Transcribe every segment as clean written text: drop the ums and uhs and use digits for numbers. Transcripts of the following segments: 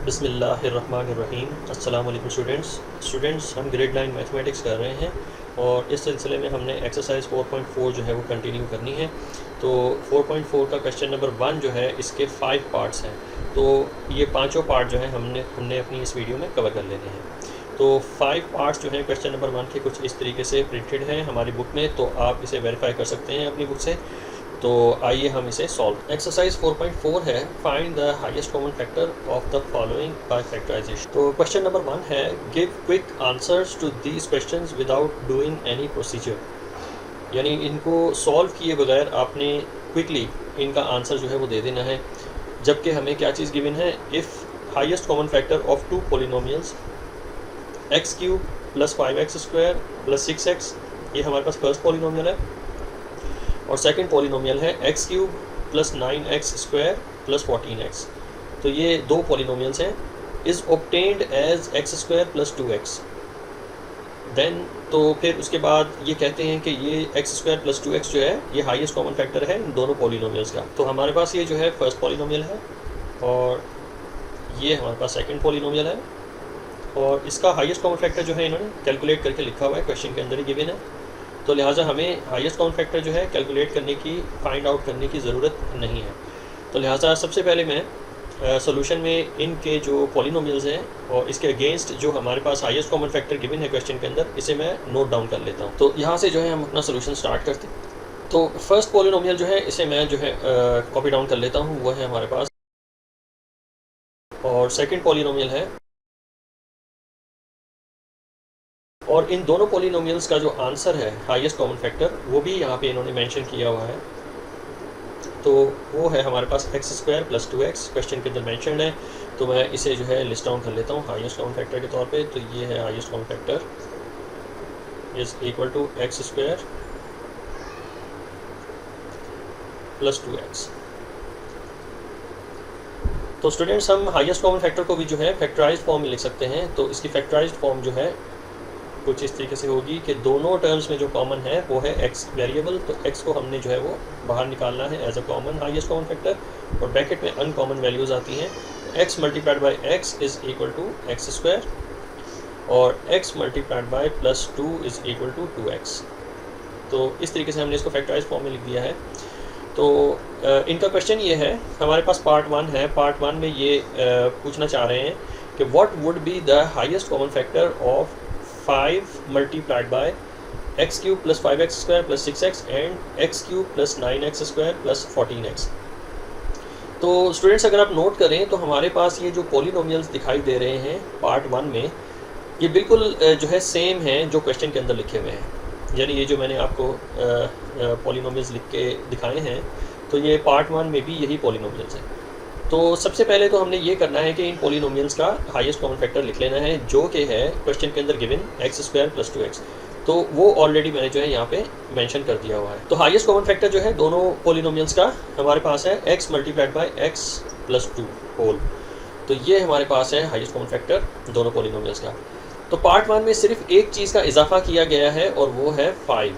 बिस्मिल्लाहिर्रहमानिर्रहीम। अस्सलाम वालेकुम स्टूडेंट्स, हम ग्रेड 9 मैथमेटिक्स कर रहे हैं और इस सिलसिले में हमने एक्सरसाइज 4.4 जो है वो कंटिन्यू करनी है। तो 4.4 का क्वेश्चन नंबर 1 जो है इसके 5 पार्ट्स हैं। तो ये पांचों पार्ट जो है हमने अपनी इस वीडियो में कवर कर लेने हैं। तो 5 पार्ट्स जो हैं क्वेश्चन नंबर 1 के कुछ इस तरीके से प्रिंटेड हैं हमारी बुक में, तो आप इसे वेरीफाई कर सकते हैं अपनी बुक से। तो आइए हम इसे सॉल्व। एक्सरसाइज 4.4 है, find the highest common factor of the following by factorisation. तो क्वेश्चन नंबर 1 है, give quick answers to these questions without doing any procedure. यानी इनको सॉल्व किए बगैर आपने क्विकली इनका आंसर जो है वो दे देना है। जबकि हमें क्या चीज़ गिवन है, if highest common factor of two polynomials x³ + 5x² + 6x, ये हमारे पास फर्स्ट पॉलिनोमियल है, और सेकंड पॉलिनोमियल है x³ + 9x² + 14x। तो ये दो पॉलिनोमियल्स हैं। Is obtained as x² + 2x। Then तो फिर उसके बाद ये कहते हैं कि ये x² + 2x जो है ये हाईएस्ट कॉमन फैक्टर है इन दोनों पॉलिनोमियल्स का। तो हमारे पास ये जो है फर्स्ट पॉलिनोमियल है और ये हमारे पास सेकंड पॉलिनोमियल है, और इसका हाईएस्ट कॉमन फैक्टर जो है इन्होंने कैलकुलेट करके लिखा हुआ है, क्वेश्चन के अंदर ही गिवन है। तो लिहाजा हमें हाईएस्ट कॉमन फैक्टर जो है कैलकुलेट करने की, फाइंड आउट करने की ज़रूरत नहीं है। तो लिहाजा सबसे पहले मैं सॉल्यूशन में इनके जो पॉलिनोमियल्स हैं और इसके अगेंस्ट जो हमारे पास हाईएस्ट कॉमन फैक्टर गिवन है क्वेश्चन के अंदर, इसे मैं नोट डाउन कर लेता हूँ। तो यहाँ से जो है हम अपना सोल्यूशन स्टार्ट करते हैं। तो फर्स्ट पॉलिनोमियल जो है इसे मैं जो है कॉपी डाउन कर लेता हूँ, वो है हमारे पास, और सेकेंड पॉलिनोमियल है, और इन दोनों पॉलिनोमियल्स का जो आंसर है हाईएस्ट कॉमन फैक्टर वो भी यहाँ पे इन्होंने मेंशन किया हुआ है। तो वो है हमारे पास x² + 2x, क्वेश्चन के अंदर मेंशन है। तो मैं इसे जो है लिस्ट डाउन कर लेता हूँ हाईएस्ट कॉमन फैक्टर के तौर पे। तो ये है highest common factor is equal to x² + 2x। तो स्टूडेंट्स, हम हाईएस्ट कॉमन फैक्टर को भी जो है फैक्टराइज्ड फॉर्म में लिख सकते हैं। तो इसकी फैक्टराइज्ड फॉर्म जो है कुछ इस तरीके से होगी कि दोनों टर्म्स में जो कॉमन है वो है x वेरिएबल। तो x को हमने जो है वो बाहर निकालना है as a common highest common factor, और ब्रैकेट में अनकॉमन वैल्यूज़ आती हैं। x × x is equal to x², और x × +2 is equal to 2x। तो इस तरीके से हमने इसको फैक्टराइज फॉर्म में लिख दिया है। तो इनका क्वेश्चन ये है, हमारे पास पार्ट 1 है। पार्ट 1 में ये पूछना चाह रहे हैं कि what would be the highest common factor of 5 × x³ + 5x² + 6x and x³ + 9x² + 14x। तो स्टूडेंट्स, अगर आप नोट करें तो हमारे पास ये जो पॉलिनोमियल्स दिखाई दे रहे हैं पार्ट 1 में, ये बिल्कुल जो है सेम हैं जो क्वेश्चन के अंदर लिखे हुए हैं। यानी ये जो मैंने आपको पॉलिनोमियल्स लिख के दिखाए हैं, तो ये पार्ट 1 में भी यही पॉलिनोमियल्स हैं। तो सबसे पहले तो हमने ये करना है कि इन पॉलिनोमियल्स का हाईएस्ट कॉमन फैक्टर लिख लेना है, जो कि है क्वेश्चन के अंदर गिवन x² + 2x। तो वो ऑलरेडी मैंने जो है यहाँ पे मेंशन कर दिया हुआ है। तो हाईएस्ट कॉमन फैक्टर जो है दोनों पॉलिनोमियल्स का हमारे पास है x × x + 2 होल। तो ये हमारे पास है हाईएस्ट कॉमन फैक्टर दोनों पॉलिनोमियल्स का। तो पार्ट 1 में सिर्फ एक चीज़ का इजाफा किया गया है और वो है 5।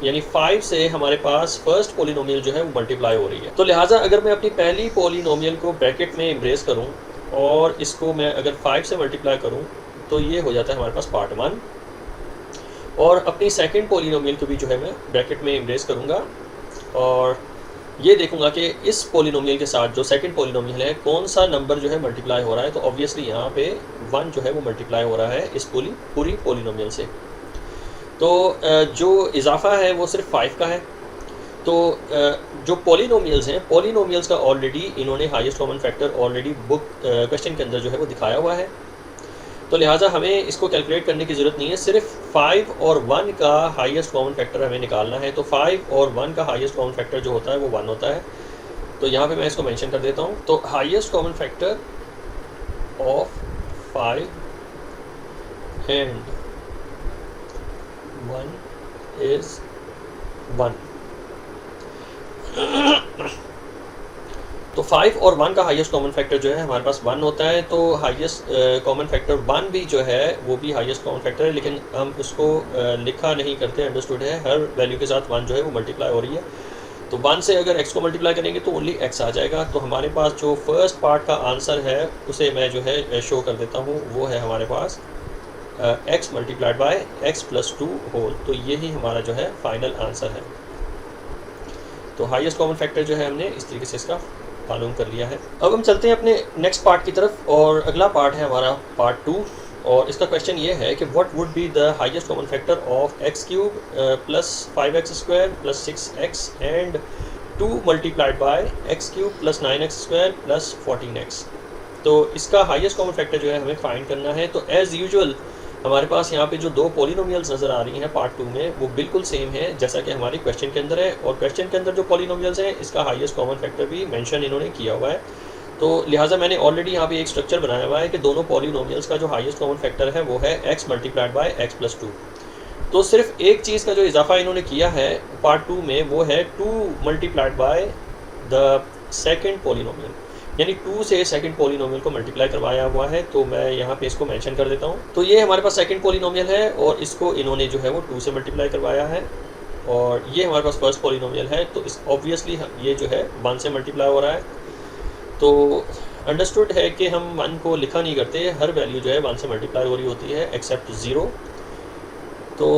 यानी 5 से हमारे पास फर्स्ट पॉलिनोमियल जो है वो मल्टीप्लाई हो रही है। तो लिहाजा अगर मैं अपनी पहली पॉलिनोमियल को ब्रैकेट में एम्ब्रेस करूं और इसको मैं अगर 5 से मल्टीप्लाई करूं, तो ये हो जाता है हमारे पास पार्ट 1। और अपनी सेकंड पॉलिनोमियल को भी जो है मैं ब्रैकेट में एम्ब्रेस करूंगा, और ये देखूंगा कि इस पॉलिनोमियल के साथ जो सेकंड पॉलिनोमियल है कौन सा नंबर जो है मल्टीप्लाई हो रहा है। तो ऑब्वियसली यहाँ पे 1 जो है वो मल्टीप्लाई हो रहा है इस पूरी पॉलिनोमियल से। तो जो इजाफा है वो सिर्फ 5 का है। तो जो पॉलिनोमियल्स हैं, पॉलिनोमियल्स का ऑलरेडी इन्होंने highest common factor already book question के अंदर जो है वो दिखाया हुआ है। तो लिहाजा हमें इसको कैलकुलेट करने की ज़रूरत नहीं है, सिर्फ 5 और 1 का हाईएस्ट कॉमन फैक्टर हमें निकालना है। तो 5 और 1 का हाईएस्ट कॉमन फैक्टर जो होता है वो 1 होता है। तो यहाँ पे मैं इसको मेंशन कर देता हूँ। तो highest common factor of 5 and 1 is 1। तो 5 और 1 का हाईएस्ट कॉमन फैक्टर जो है हमारे पास 1 होता है। तो हाईएस्ट कॉमन फैक्टर 1 भी जो है वो भी हाईएस्ट कॉमन फैक्टर है, लेकिन हम उसको लिखा नहीं करते, अंडरस्टूड है। हर वैल्यू के साथ 1 जो है वो मल्टीप्लाई हो रही है। तो 1 से अगर x को मल्टीप्लाई करेंगे तो ओनली x आ जाएगा। तो हमारे पास जो फर्स्ट पार्ट का आंसर है उसे मैं जो है शो कर देता हूँ, वो है हमारे पास x multiplied by x plus 2 whole. तो यही हमारा जो है फाइनल आंसर है। तो हाईएस्ट कॉमन फैक्टर जो है हमने इस तरीके से इसका मालूम कर लिया है। अब हम चलते हैं अपने नेक्स्ट पार्ट की तरफ, और अगला पार्ट है हमारा पार्ट 2, और इसका क्वेश्चन ये है कि what would be the highest common factor of x cube plus 5x square plus 6x and 2 multiplied by x cube plus 9x square plus 14x। तो इसका हाईएस्ट कॉमन फैक्टर जो है हमें फाइंड करना है। तो एज़ यूजुअल हमारे पास यहाँ पे जो दो पॉलिनोमियल्स नज़र आ रही हैं पार्ट 2 में, वो बिल्कुल सेम है जैसा कि हमारी क्वेश्चन के अंदर है, और क्वेश्चन के अंदर जो पॉलिनोमियल्स हैं इसका हाईएस्ट कॉमन फैक्टर भी मेंशन इन्होंने किया हुआ है। तो लिहाजा मैंने ऑलरेडी यहाँ पे एक स्ट्रक्चर बनाया हुआ है कि दोनों पॉलिनोमियल्स का जो हाईएस्ट कॉमन फैक्टर है वो है x multiplied by x plus 2। तो सिर्फ एक चीज़ का जो इजाफा इन्होंने किया है पार्ट 2 में वो है 2 multiplied by the second polynomial, यानी 2 से सेकंड पॉलिनोमियल को मल्टीप्लाई करवाया हुआ है। तो मैं यहाँ पे इसको मेंशन कर देता हूँ। तो ये हमारे पास सेकंड पॉलिनोमियल है और इसको इन्होंने जो है वो 2 से मल्टीप्लाई करवाया है, और ये हमारे पास फर्स्ट पॉलिनोमियल है। तो इस ऑब्वियसली ये जो है 1 से मल्टीप्लाई हो रहा है। तो अंडरस्टूड है कि हम 1 को लिखा नहीं करते, हर वैल्यू जो है 1 से मल्टीप्लाई हो रही होती है एक्सेप्ट 0। तो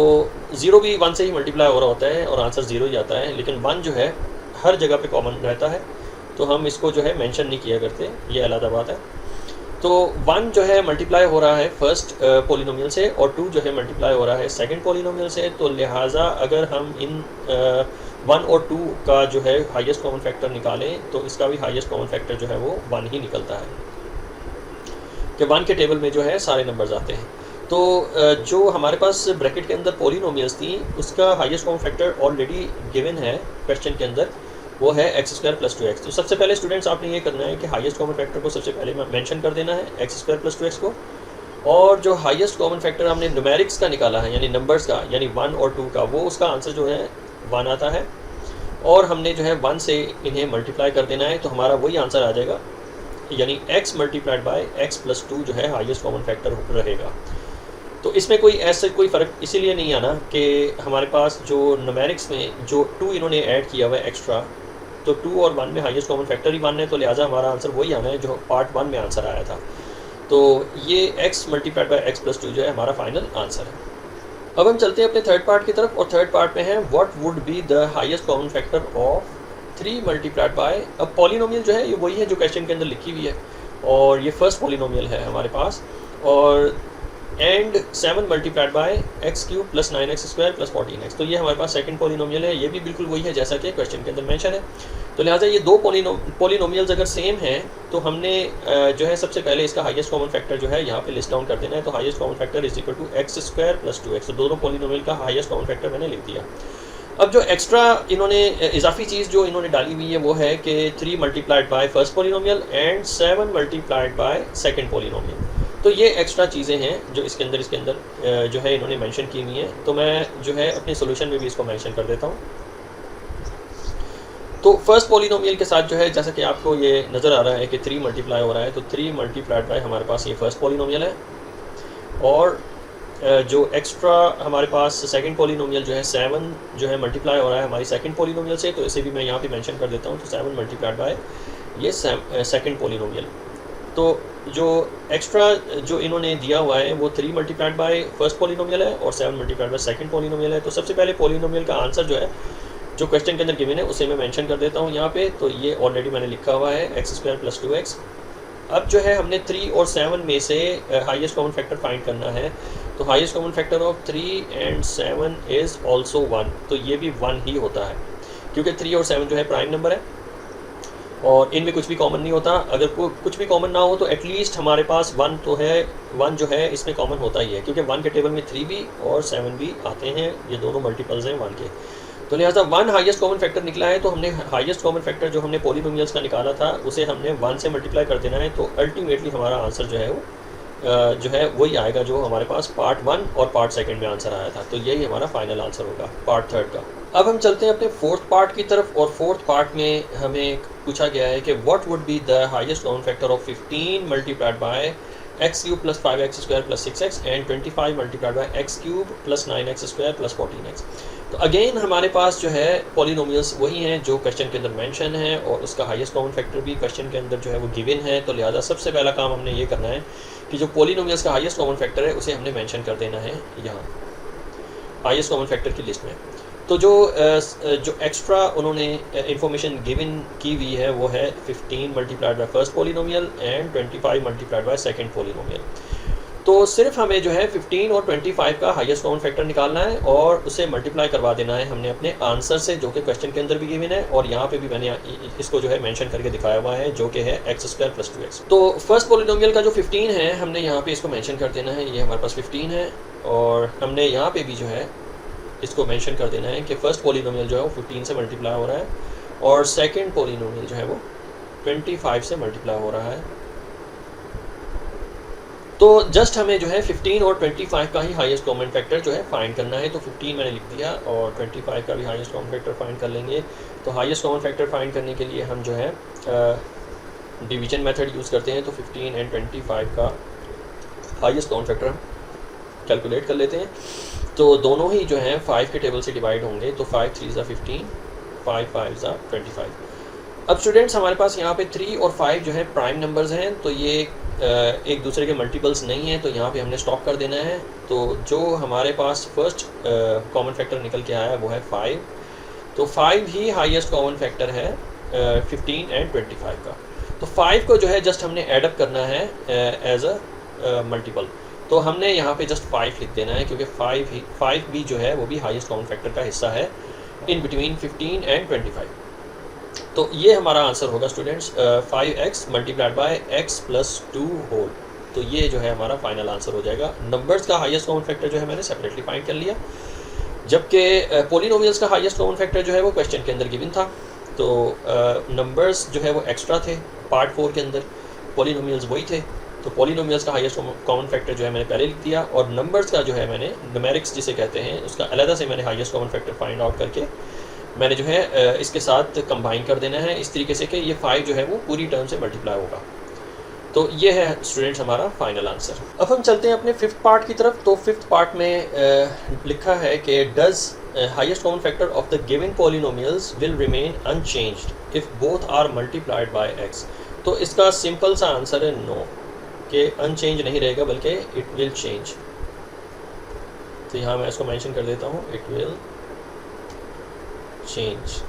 0 भी 1 से ही मल्टीप्लाई हो रहा होता है और आंसर 0 ही आता है, लेकिन 1 जो है हर जगह पे कॉमन रहता है, तो हम इसको जो है मेंशन नहीं किया करते, ये अलग बात है। तो 1 जो है मल्टीप्लाई हो रहा है फर्स्ट पॉलिनोमियल से, और 2 जो है मल्टीप्लाई हो रहा है सेकंड पॉलिनोमियल से। तो लिहाजा अगर हम इन 1 और 2 का जो है हाईएस्ट कॉमन फैक्टर निकालें तो इसका भी हाईएस्ट कॉमन फैक्टर जो है वो 1 ही निकलता है, कि 1 के टेबल में जो है सारे नंबर्स आते हैं। तो जो हमारे पास ब्रैकेट के अंदर पॉलिनोमियल्स थी उसका highest common factor already given है क्वेश्चन के अंदर, वो है एक्स स्क्वायर प्लस 2x। तो सबसे पहले स्टूडेंट्स आपने ये करना है कि हाईएस्ट कॉमन फैक्टर को सबसे पहले मेंशन कर देना है एक्स स्क्वायर प्लस 2x को, और जो हाईएस्ट कॉमन फैक्टर हमने न्यूमेरिक्स का निकाला है यानी नंबर्स का, यानी 1 और 2 का, वो उसका आंसर जो है 1 आता है, और हमने जो है 1 से इन्हें मल्टीप्लाई कर देना है, तो हमारा वही आंसर आ जाएगा, यानी x multiplied by x plus 2 जो है हाईएस्ट कॉमन फैक्टर रहेगा। तो इसमें कोई ऐसे कोई फ़र्क इसीलिए नहीं आना कि हमारे पास जो न्यूमेरिक्स में जो 2 इन्होंने ऐड किया हुआ है एक्स्ट्रा, तो 2 और 1 में हाईएस्ट कॉमन फैक्टर ही 1 है, तो लिहाजा हमारा आंसर वही आना है जो पार्ट 1 में आंसर आया था। तो ये x multiplied by x plus 2 जो है हमारा फाइनल आंसर है। अब हम चलते हैं अपने थर्ड पार्ट की तरफ, और थर्ड पार्ट में है what would be the highest common factor of 3 multiplied by, अब पॉलिनोमियल जो है ये वही है जो क्वेश्चन के अंदर लिखी हुई है, और ये फर्स्ट पॉलिनोमियल है हमारे पास, और and 7 multiplied by x cube plus 9x square plus 14x। तो ये हमारे पास सेकंड पॉलिनोमियल है, ये भी बिल्कुल वही है जैसा कि क्वेश्चन के अंदर मेंशन है। तो लिहाजा ये दो पॉलिनोमियल्स अगर सेम हैं तो हमने जो है सबसे पहले इसका हाईएस्ट कॉमन फैक्टर जो है यहाँ पे लिस्ट डाउन कर देना है। तो highest common factor is equal to x square plus 2x। तो दोनों पॉलिनोमियल का हाईएस्ट कॉमन फैक्टर मैंने लिख दिया। अब जो एक्स्ट्रा इन्होंने इजाफी चीज़ जो इन्होंने डाली हुई है वो है कि 3 multiplied by first polynomial and 7 multiplied by second polynomial. तो ये एक्स्ट्रा चीज़ें हैं जो इसके अंदर जो है इन्होंने मेंशन की हुई हैं। तो मैं जो है अपने सॉल्यूशन में भी इसको मेंशन कर देता हूँ। तो फर्स्ट पॉलिनोमियल के साथ जो है जैसा कि आपको ये नज़र आ रहा है कि 3 मल्टीप्लाई हो रहा है, तो 3 मल्टीप्लाइड बाय हमारे पास ये फर्स्ट पॉलिनोमियल है, और जो एक्स्ट्रा हमारे पास सेकंड पॉलिनोमियल जो है 7 जो है मल्टीप्लाई हो रहा है हमारी सेकंड पॉलिनोमियल से। तो इसे भी मैं यहाँ पे मेंशन कर देता हूँ। तो 7 मल्टीप्लाइड बाय ये सेकंड पॉलिनोमियल। तो जो एक्स्ट्रा जो इन्होंने दिया हुआ है वो 3 मल्टीप्लाइड बाय फर्स्ट पॉलिनोमियल है और 7 मल्टीप्लाइड बाय सेकंड पॉलिनोमियल है। तो सबसे पहले पॉलिनोमियल का आंसर जो है जो क्वेश्चन के अंदर गिवन है उसे मैं मेंशन कर देता हूँ यहाँ पे। तो ये ऑलरेडी मैंने लिखा हुआ है एक्स स्क्वायर प्लस 2x। अब जो है हमने 3 और 7 में से हाईएस्ट कॉमन फैक्टर फाइंड करना है। तो highest common factor of 3 and 7 is also 1। तो ये भी 1 ही होता है क्योंकि 3 और 7 जो है प्राइम नंबर है और इनमें कुछ भी कॉमन नहीं होता। अगर कुछ भी कॉमन ना हो तो एटलीस्ट हमारे पास 1 तो है, 1 जो है इसमें कॉमन होता ही है क्योंकि 1 के टेबल में 3 भी और 7 भी आते हैं। ये दोनों मल्टीपल्स हैं 1 के। तो लिहाजा 1 हाईएस्ट कॉमन फैक्टर निकला है। तो हमने हाईएस्ट कॉमन फैक्टर जो हमने पॉलिनोमियल्स का निकाला था उसे हमने 1 से मल्टीप्लाई कर देना है। तो अल्टीमेटली हमारा आंसर जो है वो जो है वही आएगा जो हमारे पास पार्ट 1 और पार्ट 2 में आंसर आया था। तो यही हमारा फाइनल आंसर होगा पार्ट 3 का। अब हम चलते हैं अपने फोर्थ पार्ट की तरफ, और फोर्थ पार्ट में हमें पूछा गया है कि what would be the highest common factor of 15 multiplied by x cube plus 5x square plus 6x and 25 multiplied by x cube plus 9x square plus 14x। तो अगेन हमारे पास जो है पॉलिनोमियल्स वही हैं जो क्वेश्चन के अंदर मेंशन है और उसका हाईएस्ट कॉमन फैक्टर भी क्वेश्चन के अंदर जो है वो गिवन है। तो लिहाजा सबसे पहला काम हमने ये करना है कि जो पॉलिनोमियल्स का हाईएस्ट कॉमन फैक्टर है उसे हमने मेंशन कर देना है यहाँ हाईएस्ट कॉमन फैक्टर की लिस्ट में। तो जो एक्स्ट्रा उन्होंने इंफॉर्मेशन गिवन की हुई है वो है 15 multiplied by first polynomial and 25 multiplied by second polynomial. तो सिर्फ हमें जो है 15 और 25 का हाईएस्ट कॉमन फैक्टर निकालना है और उसे मल्टीप्लाई करवा देना है हमने अपने आंसर से, जो कि क्वेश्चन के अंदर भी गिवन है और यहाँ पे भी मैंने इसको जो है मेंशन करके दिखाया हुआ है, जो कि है x² + 2x। तो फर्स्ट पॉलिनोमियल का जो 15 है हमने यहाँ पे इसको मेंशन कर देना है, ये हमारे पास 15 है और हमने यहाँ पे भी जो है इसको मेंशन कर देना है कि फर्स्ट पॉलिनोमियल जो है वो 15 से मल्टीप्लाई हो रहा है और सेकेंड पॉलिनोमियल जो है वो 25 से मल्टीप्लाई हो रहा है। तो जस्ट हमें जो है 15 और 25 का ही हाईएस्ट कॉमन फैक्टर जो है फाइंड करना है। तो 15 मैंने लिख दिया और 25 का भी हाईएस्ट कॉमन फैक्टर फाइंड कर लेंगे। तो हाईएस्ट कॉमन फैक्टर फाइंड करने के लिए हम जो है डिवीजन मेथड यूज़ करते हैं। तो 15 एंड 25 का हाईएस्ट कॉमन फैक्टर हम कैलकुलेट कर लेते हैं। तो दोनों ही जो हैं 5 के टेबल से डिवाइड होंगे। तो 5 3 ज़ा 15, 5 5 ज़ा 25। अब स्टूडेंट्स हमारे पास यहाँ पे 3 और 5 जो है प्राइम नंबर्स हैं, तो ये एक दूसरे के मल्टीपल्स नहीं हैं, तो यहाँ पे हमने स्टॉप कर देना है। तो जो हमारे पास फर्स्ट कॉमन फैक्टर निकल के आया है वो है 5। तो 5 ही हाईएस्ट कॉमन फैक्टर है 15 एंड 25 का। तो 5 को जो है जस्ट हमने एडअप करना है एज अ मल्टीपल। तो हमने यहाँ पे जस्ट 5 लिख देना है क्योंकि 5 भी जो है वो भी हाईएस्ट कॉमन फैक्टर का हिस्सा है इन बिटवीन 15 एंड 25। तो ये हमारा आंसर होगा students 5x multiplied by x + 2 whole. तो ये जो है हमारा फाइनल आंसर हो जाएगा। नंबर्स का हाईएस्ट कॉमन फैक्टर जो है मैंने सेपरेटली फाइंड कर लिया, जबकि पॉलिनोमियल्स का हाईएस्ट कॉमन फैक्टर जो है वो क्वेश्चन के अंदर गिवन था। तो नंबर्स जो है वो एक्स्ट्रा थे पार्ट 4 के अंदर, पॉलिनोमियल्स वही थे। तो पॉलिनोमियल्स का हाईएस्ट कॉमन फैक्टर जो है मैंने पहले लिख दिया और नंबर्स का जो है मैंने न्यूमेरिक्स जिसे कहते हैं उसका अलग से मैंने highest common factor find out करके मैंने जो है इसके साथ कंबाइन कर देना है इस तरीके से कि ये 5 जो है वो पूरी टर्म से मल्टीप्लाई होगा। तो ये है स्टूडेंट्स हमारा फाइनल आंसर। अब हम चलते हैं अपने 5th पार्ट की तरफ। तो 5th पार्ट में लिखा है कि does highest common factor of the given polynomials will remain unchanged if both are multiplied by x। तो इसका सिंपल सा आंसर है नो, कि अनचेंज नहीं रहेगा बल्कि इट विल चेंज। तो यहाँ मैं इसको मेंशन कर देता हूँ, इट विल चेंज।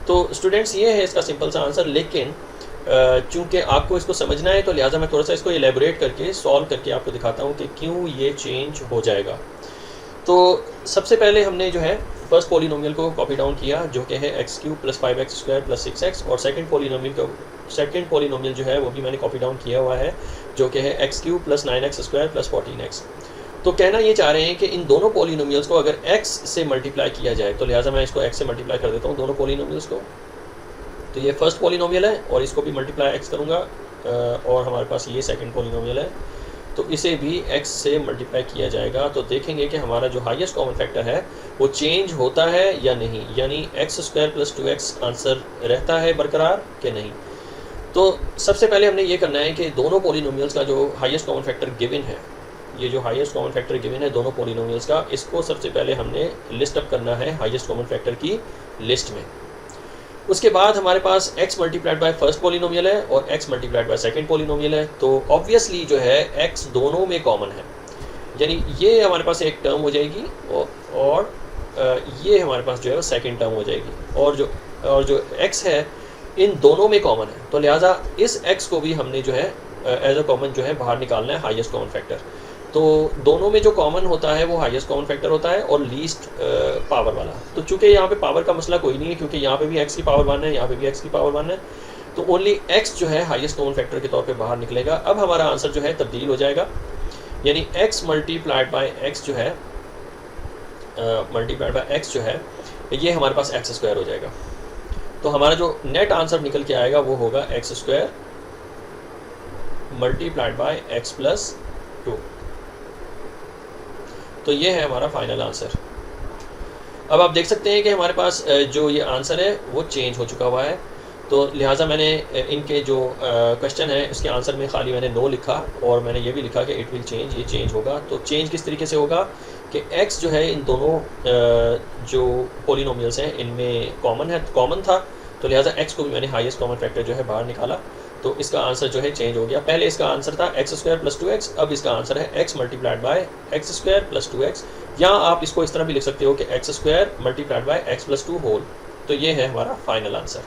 तो स्टूडेंट्स ये है इसका सिंपल सा आंसर, लेकिन चूंकि आपको इसको समझना है तो लिहाजा मैं थोड़ा सा इसको एलेबोरेट करके सॉल्व करके आपको दिखाता हूँ कि क्यों ये चेंज हो जाएगा। तो सबसे पहले हमने जो है फर्स्ट पॉलिनोमियल को कॉपी डाउन किया जो कि है x³ + 5x² + 6x और सेकंड पॉलिनोमियल जो है वो भी मैंने कॉपी डाउन किया हुआ है जो कि है x³ + 9x² + 14x। तो कहना ये चाह रहे हैं कि इन दोनों पॉलिनोमियल्स को अगर x से मल्टीप्लाई किया जाए, तो लिहाजा मैं इसको x से मल्टीप्लाई कर देता हूँ दोनों पॉलिनोमियल्स को। तो ये फर्स्ट पॉलिनोमियल है और इसको भी मल्टीप्लाई x करूँगा और हमारे पास ये सेकंड पॉलिनोमियल है, तो इसे भी x से मल्टीप्लाई किया जाएगा। तो देखेंगे कि हमारा जो हाईएस्ट कॉमन फैक्टर है वो चेंज होता है या नहीं, यानी x² + 2x आंसर रहता है बरकरार कि नहीं। तो सबसे पहले हमने ये करना है कि दोनों पॉलिनोमियल्स का जो हाईएस्ट कॉमन फैक्टर गिवन है, ये जो हाईएस्ट कॉमन फैक्टर गिवन है दोनों पॉलिनोमियल्स का, इसको सबसे पहले हमने लिस्ट अप करना है हाईएस्ट कॉमन फैक्टर की लिस्ट में। उसके बाद हमारे पास x multiplied by first polynomial है और x multiplied by second polynomial है। तो ऑब्वियसली जो है x दोनों में कॉमन है, यानी ये हमारे पास एक टर्म हो जाएगी और ये हमारे पास जो है वो सेकंड टर्म हो जाएगी और जो x है इन दोनों में कॉमन है। तो लिहाजा इस x को भी हमने जो है एज अ कॉमन जो है बाहर निकालना है हाईएस्ट कॉमन फैक्टर। तो दोनों में जो कॉमन होता है वो हाईएस्ट कॉमन फैक्टर होता है और लीस्ट पावर वाला। तो चूंकि यहाँ पे पावर का मसला कोई नहीं है क्योंकि यहाँ पे भी x की पावर 1 है, यहाँ पे भी x की पावर 1 है, तो ओनली x जो है हाईएस्ट कॉमन फैक्टर के तौर पे बाहर निकलेगा। अब हमारा आंसर जो है तब्दील हो जाएगा, यानी x मल्टीप्लाइड बाय x जो है ये हमारे पास x² हो जाएगा। तो हमारा जो नेट आंसर निकल के आएगा वो होगा x² मल्टीप्लाइड बाय x + 2। तो ये है हमारा फाइनल आंसर। अब आप देख सकते हैं कि हमारे पास जो ये आंसर है वो चेंज हो चुका हुआ है। तो लिहाजा मैंने इनके जो क्वेश्चन है उसके आंसर में खाली मैंने नो लिखा और मैंने ये भी लिखा कि इट विल चेंज, ये चेंज होगा। तो चेंज किस तरीके से होगा कि x जो है इन दोनों जो पोलिनोमियल्स हैं इनमें कॉमन था, तो लिहाजा x को भी मैंने हाईएस्ट कॉमन फैक्टर जो है बाहर निकाला, तो इसका आंसर जो है चेंज हो गया। पहले इसका आंसर था x² + 2x, अब इसका आंसर है x × x² + 2x, या आप इसको इस तरह भी लिख सकते हो कि x² × x + 2 होल। तो ये है हमारा फाइनल आंसर।